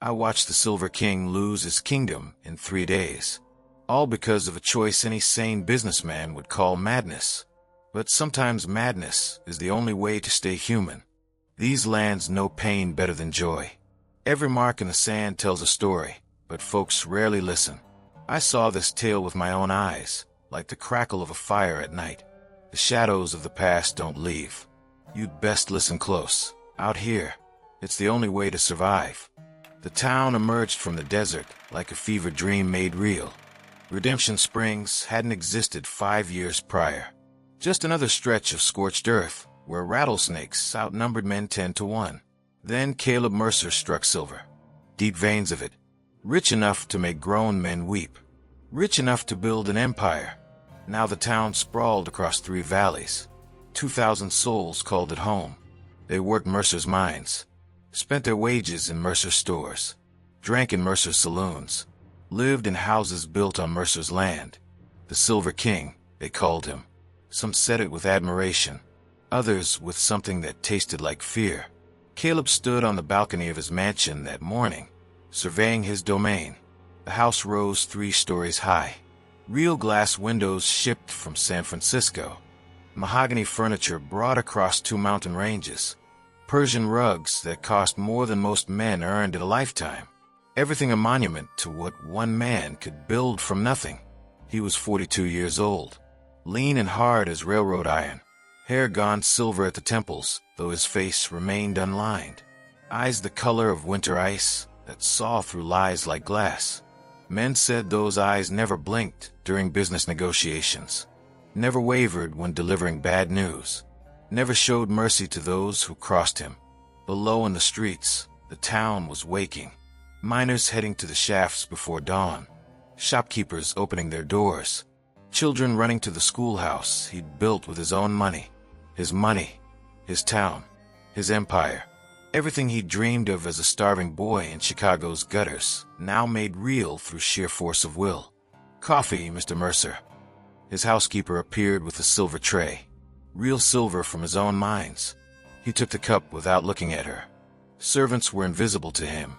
I watched the Silver King lose his kingdom in 3 days. All because of a choice any sane businessman would call madness. But sometimes madness is the only way to stay human. These lands know pain better than joy. Every mark in the sand tells a story, but folks rarely listen. I saw this tale with my own eyes, like the crackle of a fire at night. The shadows of the past don't leave. You'd best listen close. Out here, it's the only way to survive. The town emerged from the desert like a fever dream made real. Redemption Springs hadn't existed 5 years prior. Just another stretch of scorched earth, where rattlesnakes outnumbered men 10 to 1. Then Caleb Mercer struck silver. Deep veins of it. Rich enough to make grown men weep. Rich enough to build an empire. Now the town sprawled across 3 valleys. 2,000 souls called it home. They worked Mercer's mines. Spent their wages in Mercer's stores. Drank in Mercer's saloons. Lived in houses built on Mercer's land. The Silver King, they called him. Some said it with admiration. Others with something that tasted like fear. Caleb stood on the balcony of his mansion that morning, surveying his domain. The house rose 3 stories high. Real glass windows shipped from San Francisco. Mahogany furniture brought across 2 mountain ranges. Persian rugs that cost more than most men earned in a lifetime. Everything a monument to what one man could build from nothing. He was 42 years old, lean and hard as railroad iron. Hair gone silver at the temples, though his face remained unlined. Eyes the color of winter ice that saw through lies like glass. Men said those eyes never blinked during business negotiations. Never wavered when delivering bad news. Never showed mercy to those who crossed him. Below in the streets, the town was waking. Miners heading to the shafts before dawn. Shopkeepers opening their doors. Children running to the schoolhouse he'd built with his own money. His money, his town, his empire. Everything he dreamed of as a starving boy in Chicago's gutters, now made real through sheer force of will. "Coffee, Mr. Mercer." His housekeeper appeared with a silver tray. Real silver from his own mines. He took the cup without looking at her. Servants were invisible to him.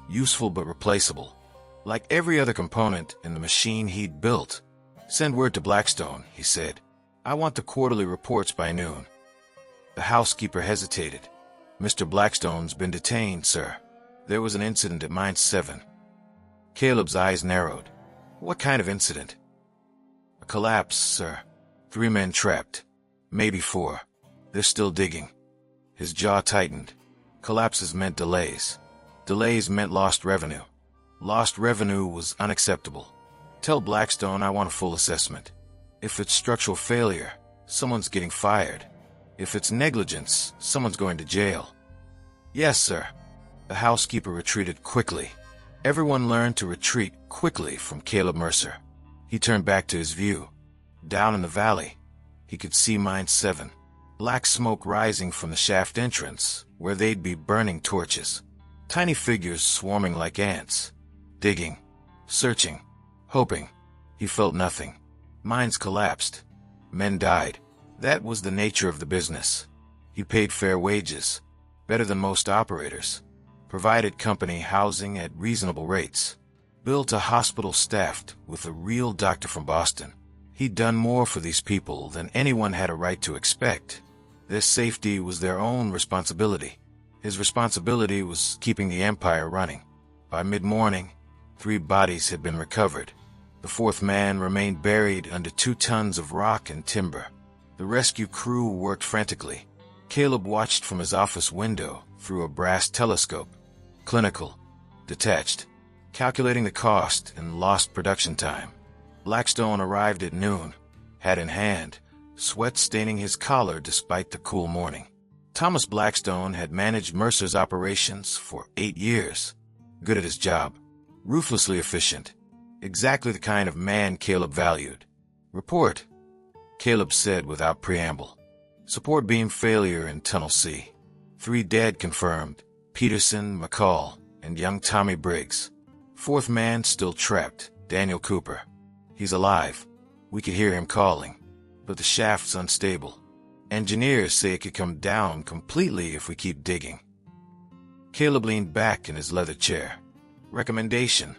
Useful but replaceable. Like every other component in the machine he'd built. "Send word to Blackstone," he said. "I want the quarterly reports by noon." The housekeeper hesitated. "Mr. Blackstone's been detained, sir. There was an incident at Mine 7. Caleb's eyes narrowed. "What kind of incident?" "A collapse, sir. 3 men trapped. Maybe 4. They're still digging." His jaw tightened. Collapses meant delays. Delays meant lost revenue. Lost revenue was unacceptable. "Tell Blackstone I want a full assessment. If it's structural failure, someone's getting fired. If it's negligence, someone's going to jail." "Yes, sir." The housekeeper retreated quickly. Everyone learned to retreat quickly from Caleb Mercer. He turned back to his view. Down in the valley, he could see Mine 7. Black smoke rising from the shaft entrance, where they'd be burning torches. Tiny figures swarming like ants. Digging. Searching. Hoping. He felt nothing. Mines collapsed. Men died. That was the nature of the business. He paid fair wages, better than most operators. Provided company housing at reasonable rates. Built a hospital staffed with a real doctor from Boston. He'd done more for these people than anyone had a right to expect. Their safety was their own responsibility. His responsibility was keeping the empire running. By mid-morning, 3 bodies had been recovered. The 4th man remained buried under 2 tons of rock and timber. The rescue crew worked frantically. Caleb watched from his office window through a brass telescope. Clinical. Detached. Calculating the cost and lost production time. Blackstone arrived at noon, hat in hand, sweat staining his collar despite the cool morning. Thomas Blackstone had managed Mercer's operations for 8 years. Good at his job. Ruthlessly efficient. Exactly the kind of man Caleb valued. "Report," Caleb said without preamble. "Support beam failure in Tunnel C. 3 dead confirmed. Peterson, McCall, and young Tommy Briggs. 4th man still trapped, Daniel Cooper. He's alive. We could hear him calling. But the shaft's unstable. Engineers say it could come down completely if we keep digging." Caleb leaned back in his leather chair. Recommendation.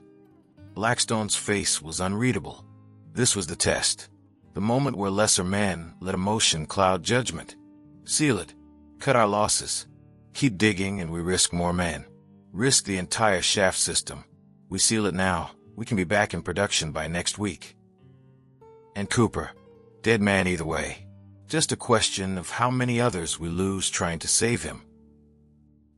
Blackstone's face was unreadable. This was the test. The moment where lesser men let emotion cloud judgment. Seal it. Cut our losses. Keep digging and we risk more men. Risk the entire shaft system. We seal it now. We can be back in production by next week. And Cooper. Dead man either way. Just a question of how many others we lose trying to save him.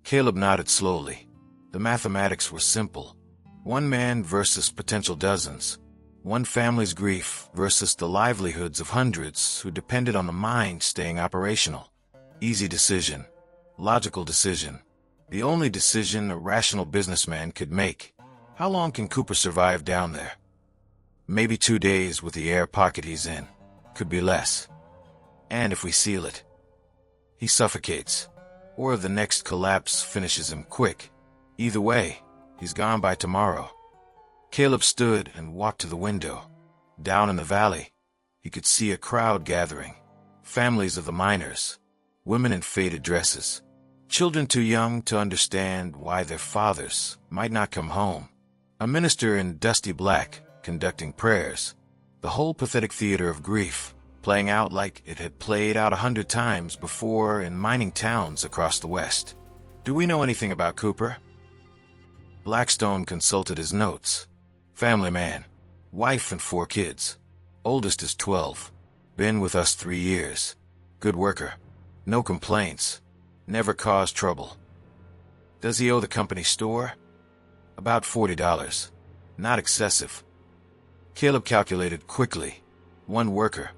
Caleb nodded slowly. The mathematics were simple. One man versus potential dozens. One family's grief versus the livelihoods of hundreds who depended on the mine staying operational. Easy decision. Logical decision. The only decision a rational businessman could make. How long can Cooper survive down there? Maybe 2 days with the air pocket he's in. Could be less. And if we seal it, he suffocates. Or the next collapse finishes him quick. Either way, he's gone by tomorrow. Caleb stood and walked to the window. Down in the valley, he could see a crowd gathering. Families of the miners. Women in faded dresses. Children too young to understand why their fathers might not come home. A minister in dusty black conducting prayers. The whole pathetic theater of grief, playing out like it had played out 100 times before in mining towns across the West. Do we know anything about Cooper? Blackstone consulted his notes. Family man. Wife and 4 kids. Oldest is 12. Been with us 3 years. Good worker. No complaints. Never caused trouble. Does he owe the company store? About $40. Not excessive. Caleb calculated quickly. 1 worker.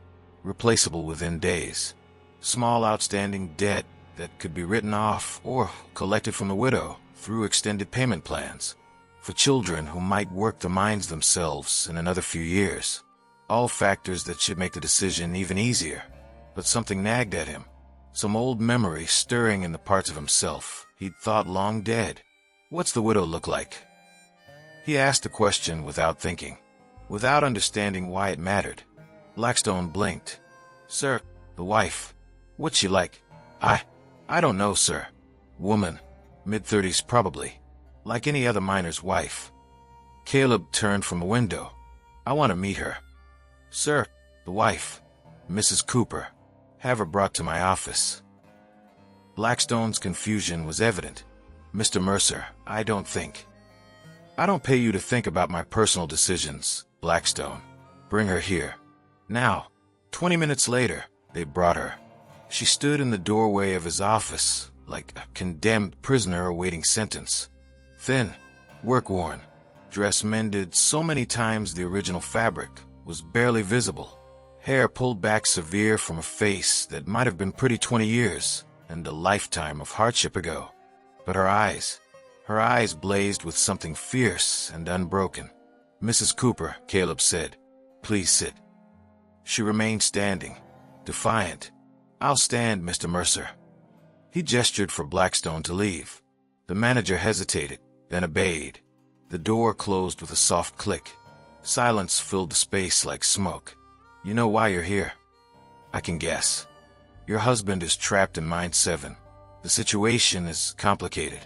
Replaceable within days. Small outstanding debt that could be written off or collected from the widow through extended payment plans. For children who might work the mines themselves in another few years. All factors that should make the decision even easier. But something nagged at him. Some old memory stirring in the parts of himself he'd thought long dead. What's the widow look like? He asked the question without thinking, without understanding why it mattered. Blackstone blinked. Sir, the wife. What's she like? I don't know, sir. Woman. Mid-30s probably. Like any other miner's wife. Caleb turned from the window. I want to meet her. Sir, the wife. Mrs. Cooper. Have her brought to my office. Blackstone's confusion was evident. Mr. Mercer, I don't pay you to think about my personal decisions, Blackstone. Bring her here. Now. 20 minutes later, they brought her. She stood in the doorway of his office, like a condemned prisoner awaiting sentence. Thin, work-worn, dress mended so many times the original fabric was barely visible. Hair pulled back severe from a face that might have been pretty 20 years and a lifetime of hardship ago. But her eyes blazed with something fierce and unbroken. Mrs. Cooper, Caleb said, please sit. She remained standing, defiant. I'll stand, Mr. Mercer. He gestured for Blackstone to leave. The manager hesitated, then obeyed. The door closed with a soft click. Silence filled the space like smoke. You know why you're here? I can guess. Your husband is trapped in Mine 7. The situation is complicated.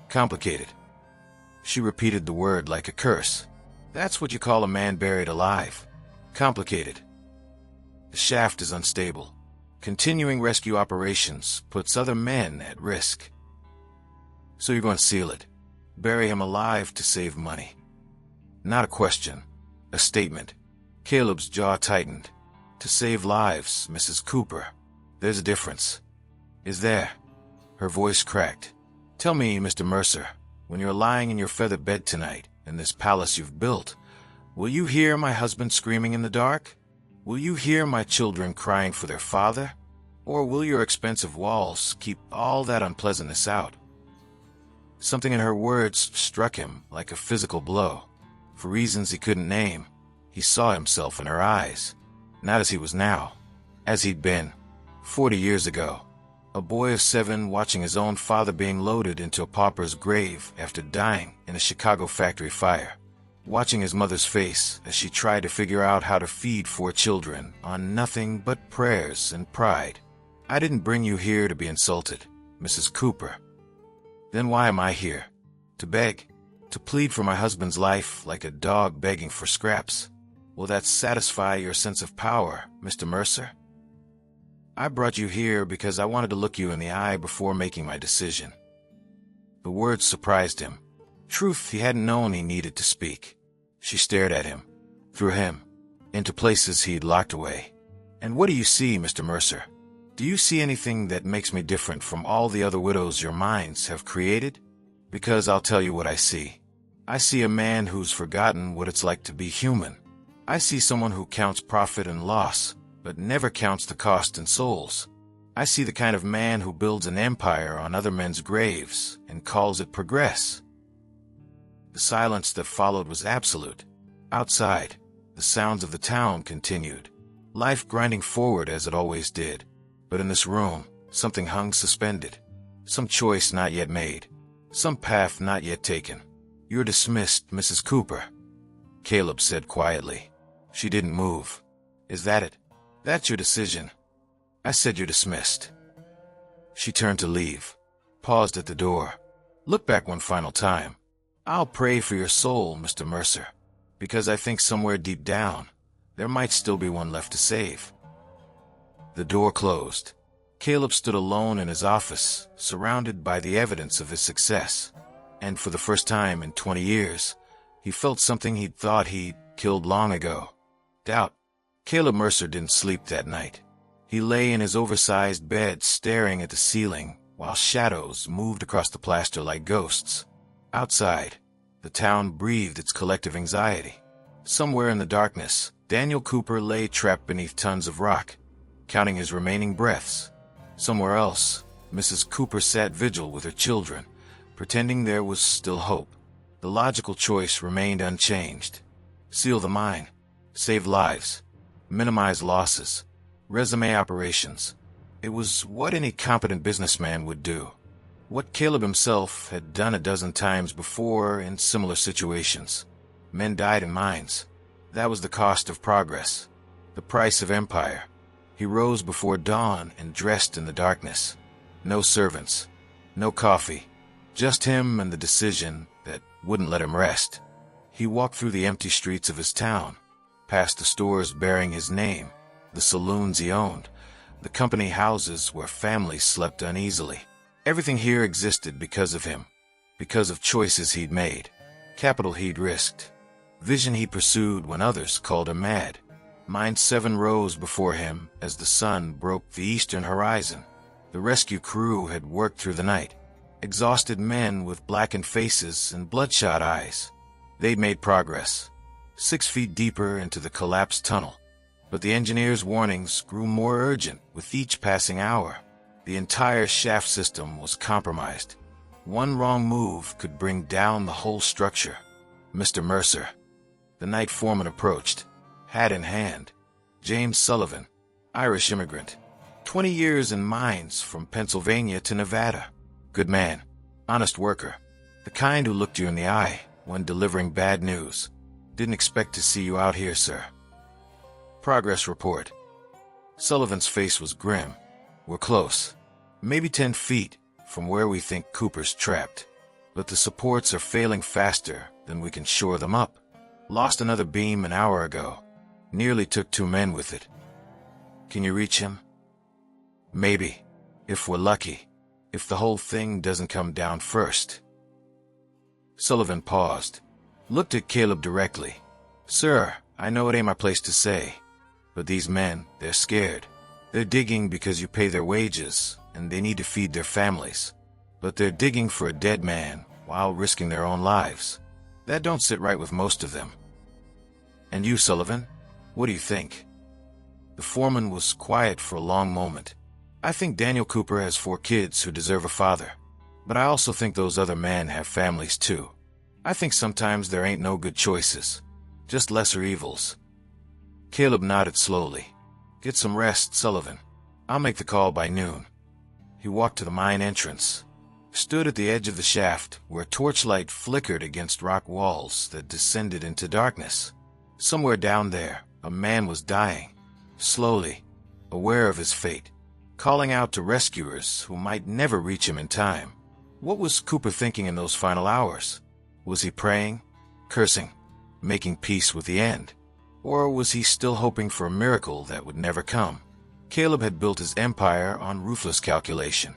Complicated. She repeated the word like a curse. That's what you call a man buried alive. Complicated. The shaft is unstable. Continuing rescue operations puts other men at risk. So you're going to seal it. Bury him alive to save money. Not a question. A statement. Caleb's jaw tightened. To save lives, Mrs. Cooper. There's a difference. Is there? Her voice cracked. Tell me, Mr. Mercer, when you're lying in your feather bed tonight, in this palace you've built, will you hear my husband screaming in the dark? Will you hear my children crying for their father? Or will your expensive walls keep all that unpleasantness out? Something in her words struck him like a physical blow. For reasons he couldn't name, he saw himself in her eyes. Not as he was now, as he'd been 40 years ago. A boy of 7 watching his own father being loaded into a pauper's grave after dying in a Chicago factory fire. Watching his mother's face as she tried to figure out how to feed 4 children on nothing but prayers and pride. I didn't bring you here to be insulted, Mrs. Cooper. Then why am I here? To beg? To plead for my husband's life like a dog begging for scraps. Will that satisfy your sense of power, Mr. Mercer? I brought you here because I wanted to look you in the eye before making my decision. The words surprised him. Truth he hadn't known he needed to speak. She stared at him, through him, into places he'd locked away. And what do you see, Mr. Mercer? Do you see anything that makes me different from all the other widows your minds have created? Because I'll tell you what I see. I see a man who's forgotten what it's like to be human. I see someone who counts profit and loss, but never counts the cost in souls. I see the kind of man who builds an empire on other men's graves and calls it progress. The silence that followed was absolute. Outside, the sounds of the town continued, life grinding forward as it always did. But in this room, something hung suspended. Some choice not yet made. Some path not yet taken. You're dismissed, Mrs. Cooper, Caleb said quietly. She didn't move. Is that it? That's your decision. I said you're dismissed. She turned to leave, paused at the door. Look back one final time. I'll pray for your soul, Mr. Mercer, because I think somewhere deep down, there might still be one left to save. The door closed. Caleb stood alone in his office, surrounded by the evidence of his success. And for the first time in 20 years, he felt something he'd thought he'd killed long ago. Doubt. Caleb Mercer didn't sleep that night. He lay in his oversized bed staring at the ceiling while shadows moved across the plaster like ghosts. Outside, the town breathed its collective anxiety. Somewhere in the darkness, Daniel Cooper lay trapped beneath tons of rock, counting his remaining breaths. Somewhere else, Mrs. Cooper sat vigil with her children, pretending there was still hope. The logical choice remained unchanged. Seal the mine, save lives, minimize losses, resume operations. It was what any competent businessman would do. What Caleb himself had done a dozen times before in similar situations. Men died in mines. That was the cost of progress, the price of empire. He rose before dawn and dressed in the darkness. No servants, no coffee, just him and the decision that wouldn't let him rest. He walked through the empty streets of his town, past the stores bearing his name, the saloons he owned, the company houses where families slept uneasily. Everything here existed because of him, because of choices he'd made, capital he'd risked, vision he pursued when others called him mad. Mine 7 rose before him as the sun broke the eastern horizon. The rescue crew had worked through the night, exhausted men with blackened faces and bloodshot eyes. They'd made progress, 6 feet deeper into the collapsed tunnel. But the engineers' warnings grew more urgent with each passing hour. The entire shaft system was compromised. One wrong move could bring down the whole structure. Mr. Mercer. The night foreman approached, hat in hand. James Sullivan, Irish immigrant. 20 years in mines from Pennsylvania to Nevada. Good man, honest worker. The kind who looked you in the eye when delivering bad news. Didn't expect to see you out here, sir. Progress report. Sullivan's face was grim. We're close. Maybe 10 feet from where we think Cooper's trapped. But the supports are failing faster than we can shore them up. Lost another beam an hour ago. Nearly took 2 men with it. Can you reach him? Maybe. If we're lucky. If the whole thing doesn't come down first. Sullivan paused. Looked at Caleb directly. Sir, I know it ain't my place to say. But these men, they're scared. They're digging because you pay their wages, and they need to feed their families. But they're digging for a dead man while risking their own lives. That don't sit right with most of them. And you, Sullivan, what do you think? The foreman was quiet for a long moment. I think Daniel Cooper has 4 kids who deserve a father. But I also think those other men have families too. I think sometimes there ain't no good choices, just lesser evils. Caleb nodded slowly. Get some rest, Sullivan. I'll make the call by noon. He walked to the mine entrance, stood at the edge of the shaft where torchlight flickered against rock walls that descended into darkness. Somewhere down there, a man was dying, slowly, aware of his fate, calling out to rescuers who might never reach him in time. What was Cooper thinking in those final hours? Was he praying, cursing, making peace with the end? Or was he still hoping for a miracle that would never come? Caleb had built his empire on ruthless calculation,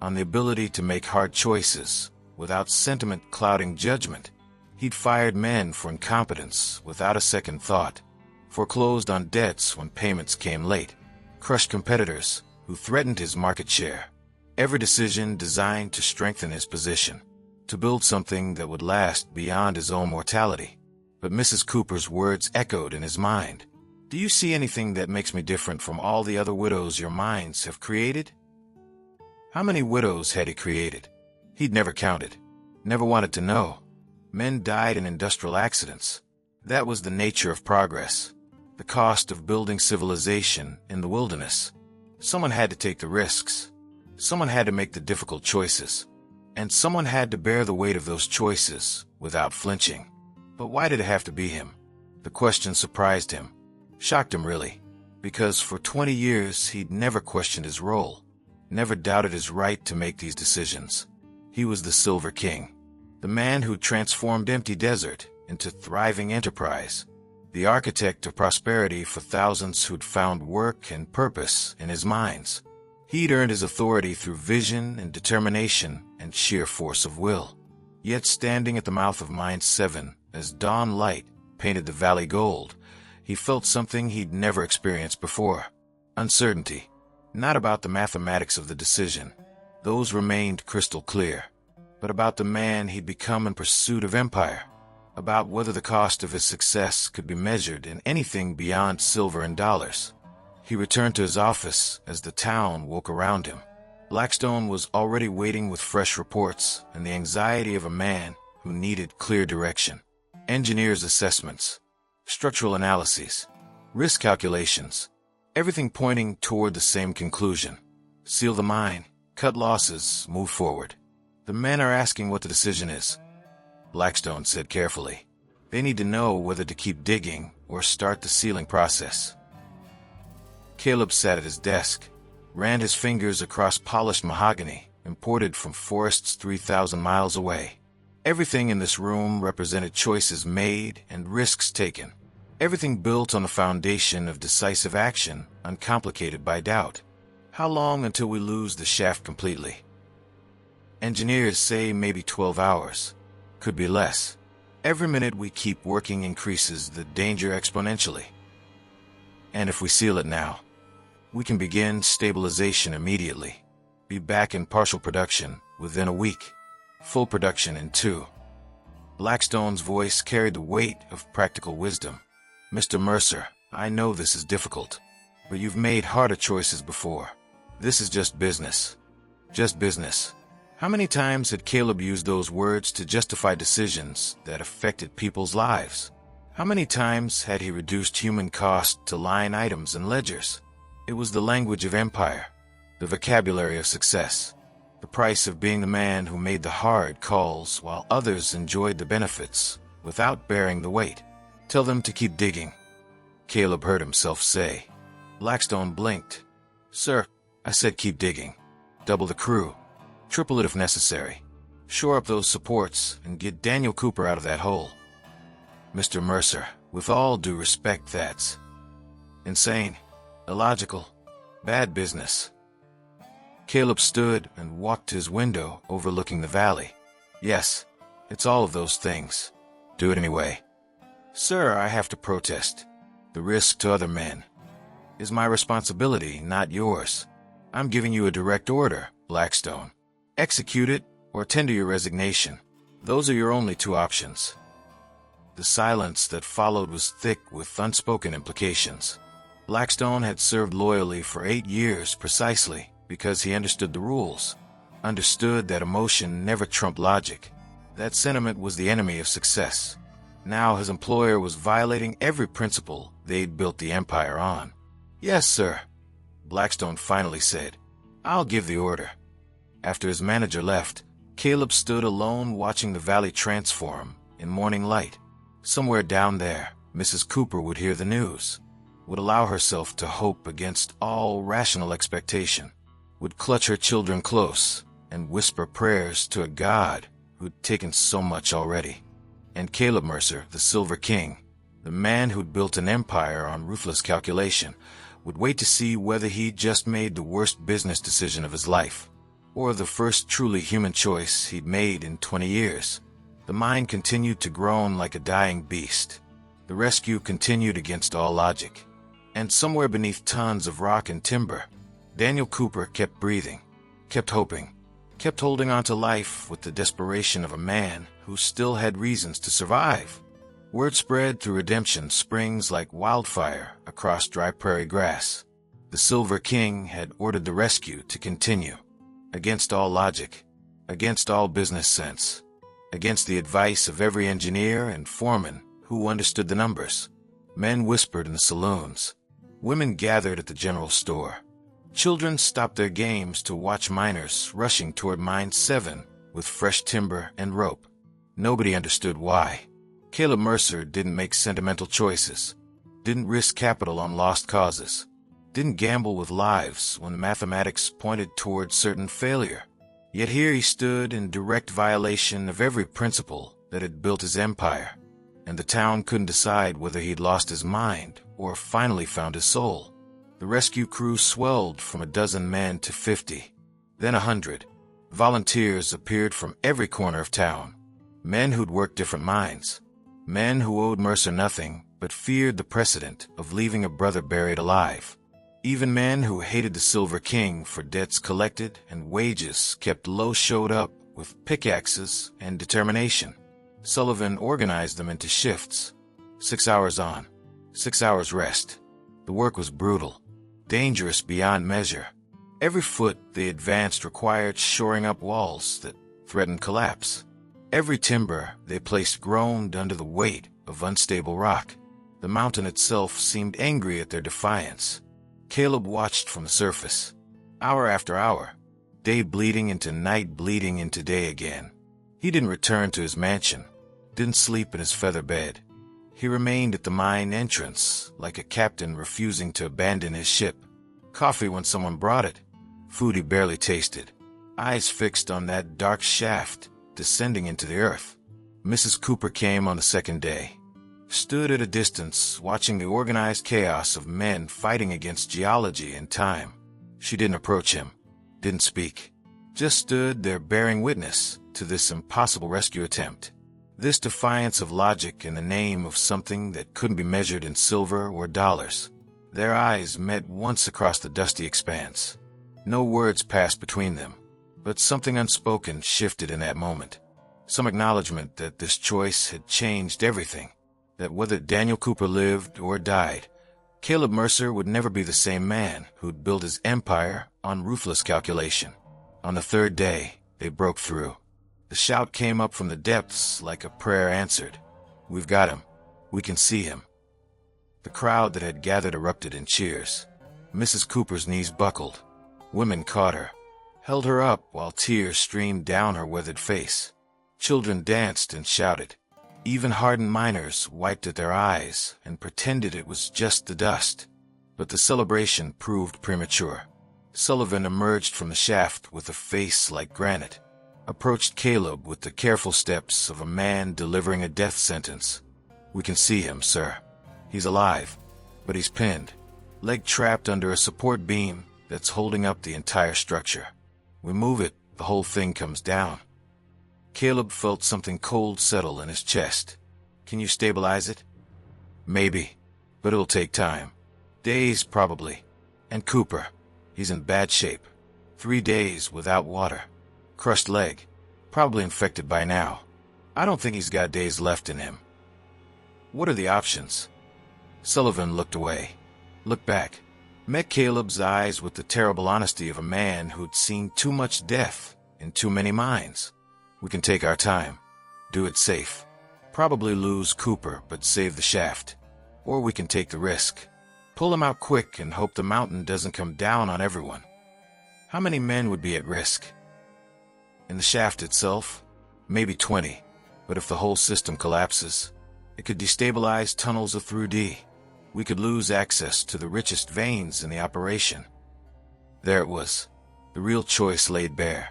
on the ability to make hard choices without sentiment clouding judgment. He'd fired men for incompetence without a second thought, foreclosed on debts when payments came late, crushed competitors who threatened his market share. Every decision designed to strengthen his position, to build something that would last beyond his own mortality. But Mrs. Cooper's words echoed in his mind. "Do you see anything that makes me different from all the other widows your minds have created?" How many widows had he created? He'd never counted, never wanted to know. Men died in industrial accidents. That was the nature of progress, the cost of building civilization in the wilderness. Someone had to take the risks. Someone had to make the difficult choices. And someone had to bear the weight of those choices without flinching. But why did it have to be him? The question surprised him, shocked him really, because for 20 years he'd never questioned his role, never doubted his right to make these decisions. He was the Silver King, the man who transformed empty desert into thriving enterprise, the architect of prosperity for thousands who'd found work and purpose in his mines. He'd earned his authority through vision and determination and sheer force of will. Yet standing at the mouth of Mine 7, as dawn light painted the valley gold, he felt something he'd never experienced before. Uncertainty. Not about the mathematics of the decision. Those remained crystal clear. But about the man he'd become in pursuit of empire. About whether the cost of his success could be measured in anything beyond silver and dollars. He returned to his office as the town woke around him. Blackstone was already waiting with fresh reports and the anxiety of a man who needed clear direction. Engineers' assessments, structural analyses, risk calculations, everything pointing toward the same conclusion. Seal the mine, cut losses, move forward. The men are asking what the decision is, Blackstone said carefully. They need to know whether to keep digging or start the sealing process. Caleb sat at his desk, ran his fingers across polished mahogany imported from forests 3,000 miles away. Everything in this room represented choices made and risks taken. Everything built on a foundation of decisive action, uncomplicated by doubt. How long until we lose the shaft completely? Engineers say maybe 12 hours. Could be less. Every minute we keep working increases the danger exponentially. And if we seal it now, we can begin stabilization immediately. Be back in partial production within a week. Full production in 2. Blackstone's voice carried the weight of practical wisdom. "Mr. Mercer, I know this is difficult, but you've made harder choices before. This is just business. Just business." How many times had Caleb used those words to justify decisions that affected people's lives? How many times had he reduced human cost to line items and ledgers? It was the language of empire, the vocabulary of success, the price of being the man who made the hard calls while others enjoyed the benefits without bearing the weight. "Tell them to keep digging," Caleb heard himself say. Blackstone blinked. "Sir, I said keep digging. Double the crew. Triple it if necessary. Shore up those supports and get Daniel Cooper out of that hole." "Mr. Mercer, with all due respect, that's insane, illogical, bad business." Caleb stood and walked to his window overlooking the valley. "Yes, it's all of those things. Do it anyway." "Sir, I have to protest. The risk to other men is my responsibility, not yours. I'm giving you a direct order, Blackstone. Execute it or tender your resignation. Those are your only 2 options." The silence that followed was thick with unspoken implications. Blackstone had served loyally for 8 years precisely because he understood the rules, understood that emotion never trumped logic. That sentiment was the enemy of success. Now his employer was violating every principle they'd built the empire on. "Yes, sir," Blackstone finally said. "I'll give the order." After his manager left, Caleb stood alone watching the valley transform in morning light. Somewhere down there, Mrs. Cooper would hear the news, would allow herself to hope against all rational expectation, would clutch her children close and whisper prayers to a God who'd taken so much already. And Caleb Mercer, the Silver King, the man who'd built an empire on ruthless calculation, would wait to see whether he'd just made the worst business decision of his life, or the first truly human choice he'd made in 20 years. The mine continued to groan like a dying beast. The rescue continued against all logic. And somewhere beneath tons of rock and timber, Daniel Cooper kept breathing, kept hoping, kept holding on to life with the desperation of a man who still had reasons to survive. Word spread through Redemption Springs like wildfire across dry prairie grass. The Silver King had ordered the rescue to continue, against all logic, against all business sense, against the advice of every engineer and foreman who understood the numbers. Men whispered in the saloons. Women gathered at the general store. Children stopped their games to watch miners rushing toward Mine 7 with fresh timber and rope. Nobody understood why. Caleb Mercer didn't make sentimental choices, didn't risk capital on lost causes, didn't gamble with lives when mathematics pointed toward certain failure. Yet here he stood in direct violation of every principle that had built his empire, and the town couldn't decide whether he'd lost his mind or finally found his soul. The rescue crew swelled from a dozen men to 50, then 100. Volunteers appeared from every corner of town, men who'd worked different mines, men who owed Mercer nothing but feared the precedent of leaving a brother buried alive. Even men who hated the Silver King for debts collected and wages kept low showed up with pickaxes and determination. Sullivan organized them into shifts. 6 hours on, 6 hours rest. The work was brutal, dangerous beyond measure. Every foot they advanced required shoring up walls that threatened collapse. Every timber they placed groaned under the weight of unstable rock. The mountain itself seemed angry at their defiance. Caleb watched from the surface, hour after hour, day bleeding into night, bleeding into day again. He didn't return to his mansion, didn't sleep in his feather bed. He remained at the mine entrance, like a captain refusing to abandon his ship. Coffee when someone brought it, food he barely tasted, eyes fixed on that dark shaft descending into the earth. Mrs. Cooper came on the second day, stood at a distance watching the organized chaos of men fighting against geology and time. She didn't approach him, didn't speak, just stood there bearing witness to this impossible rescue attempt, this defiance of logic in the name of something that couldn't be measured in silver or dollars. Their eyes met once across the dusty expanse. No words passed between them, but something unspoken shifted in that moment. Some acknowledgement that this choice had changed everything, that whether Daniel Cooper lived or died, Caleb Mercer would never be the same man who'd built his empire on ruthless calculation. On the third day, they broke through. The shout came up from the depths like a prayer answered. "We've got him. We can see him." The crowd that had gathered erupted in cheers. Mrs. Cooper's knees buckled. Women caught her, held her up while tears streamed down her withered face. Children danced and shouted. Even hardened miners wiped at their eyes and pretended it was just the dust. But the celebration proved premature. Sullivan emerged from the shaft with a face like granite, approached Caleb with the careful steps of a man delivering a death sentence. "We can see him, sir. He's alive, but he's pinned, leg trapped under a support beam that's holding up the entire structure. We move it, the whole thing comes down." Caleb felt something cold settle in his chest. "Can you stabilize it?" "Maybe, but it'll take time. Days, probably. And Cooper, he's in bad shape. 3 days without water. Crushed leg. Probably infected by now. I don't think he's got days left in him." "What are the options?" Sullivan looked away, looked back, met Caleb's eyes with the terrible honesty of a man who'd seen too much death in too many mines. "We can take our time, do it safe, probably lose Cooper but save the shaft. Or we can take the risk, pull him out quick and hope the mountain doesn't come down on everyone." How many men would be at risk? In the shaft itself, maybe 20, but if the whole system collapses, it could destabilize tunnels of through D. We could lose access to the richest veins in the operation. There it was, the real choice laid bare.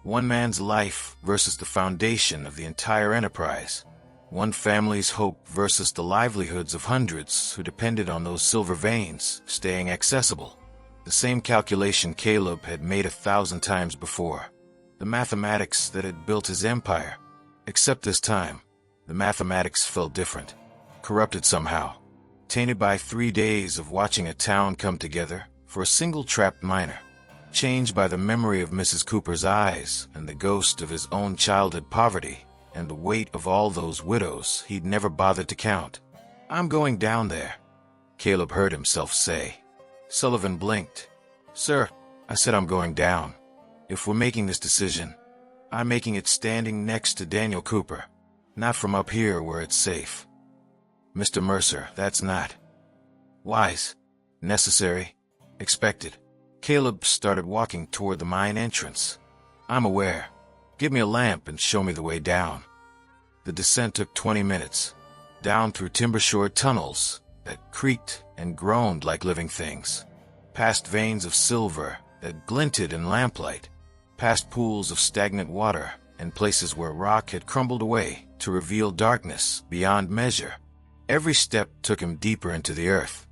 One man's life versus the foundation of the entire enterprise. One family's hope versus the livelihoods of hundreds who depended on those silver veins staying accessible. The same calculation Caleb had made 1,000 times before. The mathematics that had built his empire. Except this time, the mathematics felt different. Corrupted somehow. Tainted by 3 days of watching a town come together for a single trapped miner. Changed by the memory of Mrs. Cooper's eyes and the ghost of his own childhood poverty and the weight of all those widows he'd never bothered to count. "I'm going down there," Caleb heard himself say. Sullivan blinked. "Sir," I said, "I'm going down. If we're making this decision, I'm making it standing next to Daniel Cooper, not from up here where it's safe." "Mr. Mercer, that's not wise, necessary, expected." Caleb started walking toward the mine entrance. "I'm aware. Give me a lamp and show me the way down." The descent took 20 minutes, down through timber-shored tunnels that creaked and groaned like living things, past veins of silver that glinted in lamplight, past pools of stagnant water and places where rock had crumbled away to reveal darkness beyond measure. Every step took him deeper into the earth,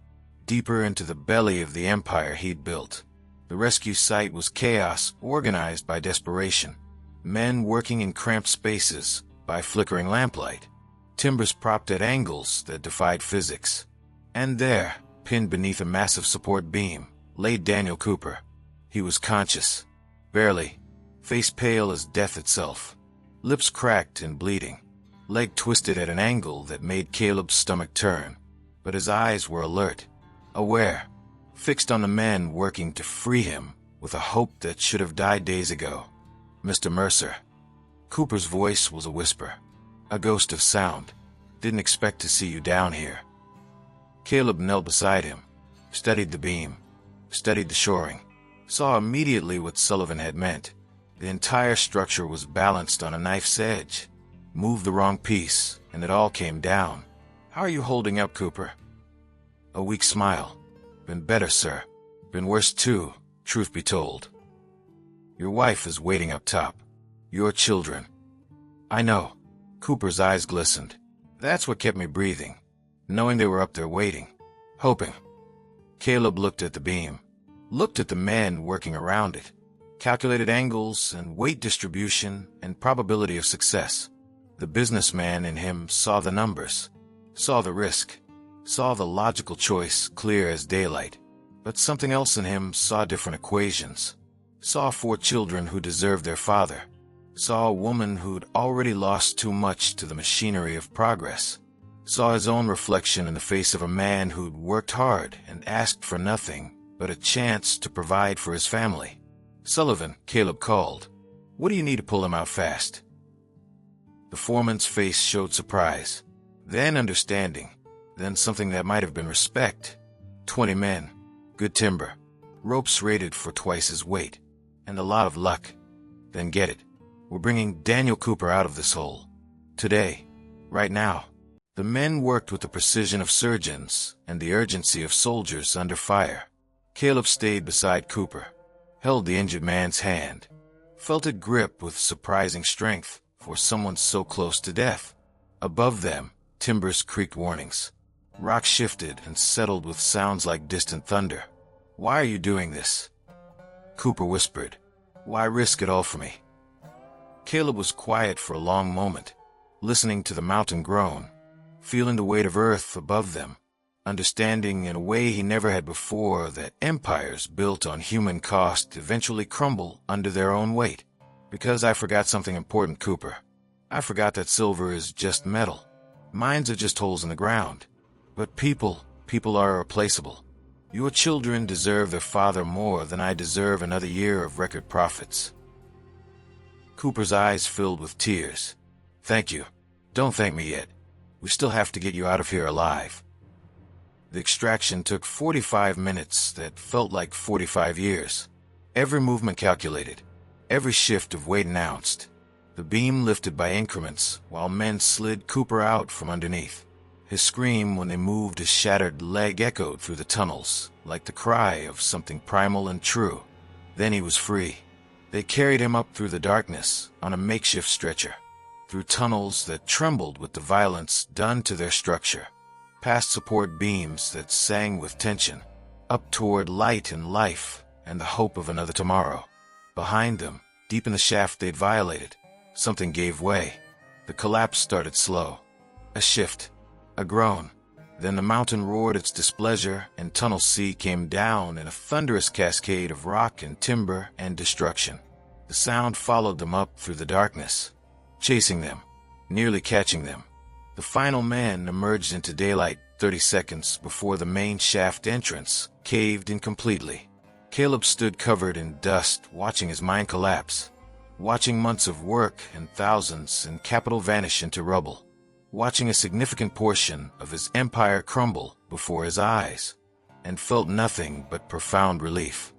deeper into the belly of the empire he'd built. The rescue site was chaos organized by desperation. Men working in cramped spaces by flickering lamplight. Timbers propped at angles that defied physics. And there, pinned beneath a massive support beam, lay Daniel Cooper. He was conscious. Barely. Face pale as death itself. Lips cracked and bleeding. Leg twisted at an angle that made Caleb's stomach turn. But his eyes were alert. Aware. Fixed on the men working to free him with a hope that should have died days ago. "Mr. Mercer." Cooper's voice was a whisper. A ghost of sound. "Didn't expect to see you down here." Caleb knelt beside him, studied the beam, studied the shoring, saw immediately what Sullivan had meant. The entire structure was balanced on a knife's edge. Move the wrong piece, and it all came down. "How are you holding up, Cooper?" A weak smile. "Been better, sir. Been worse too, truth be told. Your wife is waiting up top. Your children." "I know." Cooper's eyes glistened. "That's what kept me breathing. Knowing they were up there waiting. Hoping." Caleb looked at the beam. Looked at the men working around it. Calculated angles and weight distribution and probability of success. The businessman in him saw the numbers. Saw the risk. Saw the logical choice clear as daylight. But something else in him saw different equations. Saw 4 children who deserved their father. Saw a woman who'd already lost too much to the machinery of progress. Saw his own reflection in the face of a man who'd worked hard and asked for nothing but a chance to provide for his family. "Sullivan," Caleb called. "What do you need to pull him out fast?" The foreman's face showed surprise, then understanding, then something that might have been respect. 20 men, good timber, ropes rated for twice his weight, and a lot of luck. Then get it. We're bringing Daniel Cooper out of this hole. Today. Right now. The men worked with the precision of surgeons and the urgency of soldiers under fire. Caleb stayed beside Cooper, held the injured man's hand, felt it grip with surprising strength for someone so close to death. Above them, timbers creaked warnings. Rock shifted and settled with sounds like distant thunder. "Why are you doing this?" Cooper whispered. "Why risk it all for me?" Caleb was quiet for a long moment, listening to the mountain groan, feeling the weight of earth above them, understanding in a way he never had before that empires built on human cost eventually crumble under their own weight. "Because I forgot something important, Cooper. I forgot that silver is just metal. Mines are just holes in the ground. But people are irreplaceable. Your children deserve their father more than I deserve another year of record profits." Cooper's eyes filled with tears. "Thank you. Don't thank me yet. We still have to get you out of here alive." The extraction took 45 minutes that felt like 45 years. Every movement calculated. Every shift of weight announced. The beam lifted by increments while men slid Cooper out from underneath. His scream when they moved his shattered leg echoed through the tunnels, like the cry of something primal and true. Then he was free. They carried him up through the darkness on a makeshift stretcher. through tunnels that trembled with the violence done to their structure, past support beams that sang with tension, up toward light and life and the hope of another tomorrow. Behind them, deep in the shaft they'd violated, something gave way. The collapse started slow. A shift, a groan. Then the mountain roared its displeasure, and Tunnel C came down in a thunderous cascade of rock and timber and destruction. The sound followed them up through the darkness, chasing them, nearly catching them. The final man emerged into daylight 30 seconds before the main shaft entrance caved in completely. Caleb stood covered in dust, watching his mine collapse, watching months of work and thousands in capital vanish into rubble, watching a significant portion of his empire crumble before his eyes, and felt nothing but profound relief.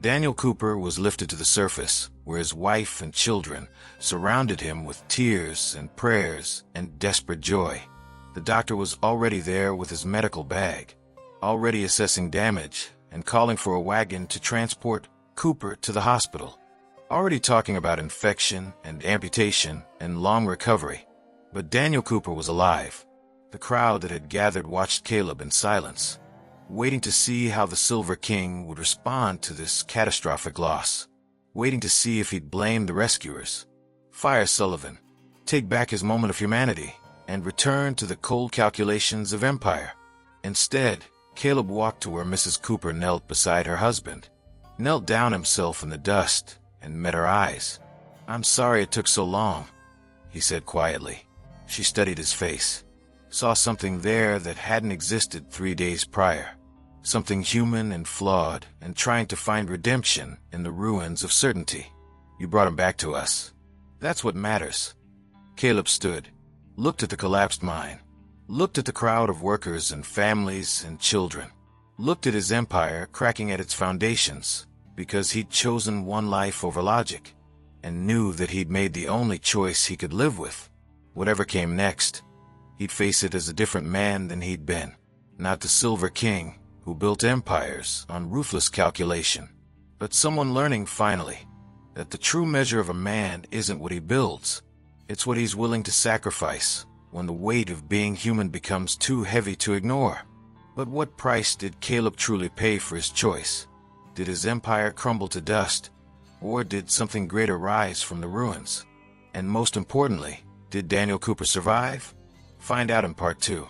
Daniel Cooper was lifted to the surface, where his wife and children surrounded him with tears and prayers and desperate joy. The doctor was already there with his medical bag, already assessing damage and calling for a wagon to transport Cooper to the hospital, already talking about infection and amputation and long recovery. But Daniel Cooper was alive. The crowd that had gathered watched Caleb in silence, waiting to see how the Silver King would respond to this catastrophic loss, waiting to see if he'd blame the rescuers, fire Sullivan, take back his moment of humanity, and return to the cold calculations of empire. Instead, Caleb walked to where Mrs. Cooper knelt beside her husband, knelt down himself in the dust, and met her eyes. "I'm sorry it took so long," he said quietly. She studied his face, saw something there that hadn't existed 3 days prior, something human and flawed and trying to find redemption in the ruins of certainty. "You brought him back to us. That's what matters." Caleb stood, looked at the collapsed mine, looked at the crowd of workers and families and children, looked at his empire cracking at its foundations because he'd chosen one life over logic, and knew that he'd made the only choice he could live with. Whatever came next, he'd face it as a different man than he'd been, not the Silver King who built empires on ruthless calculation, but someone learning finally that the true measure of a man isn't what he builds, it's what he's willing to sacrifice when the weight of being human becomes too heavy to ignore. But what price did Caleb truly pay for his choice? Did his empire crumble to dust, or did something greater rise from the ruins? And most importantly, did Daniel Cooper survive? Find out in part 2.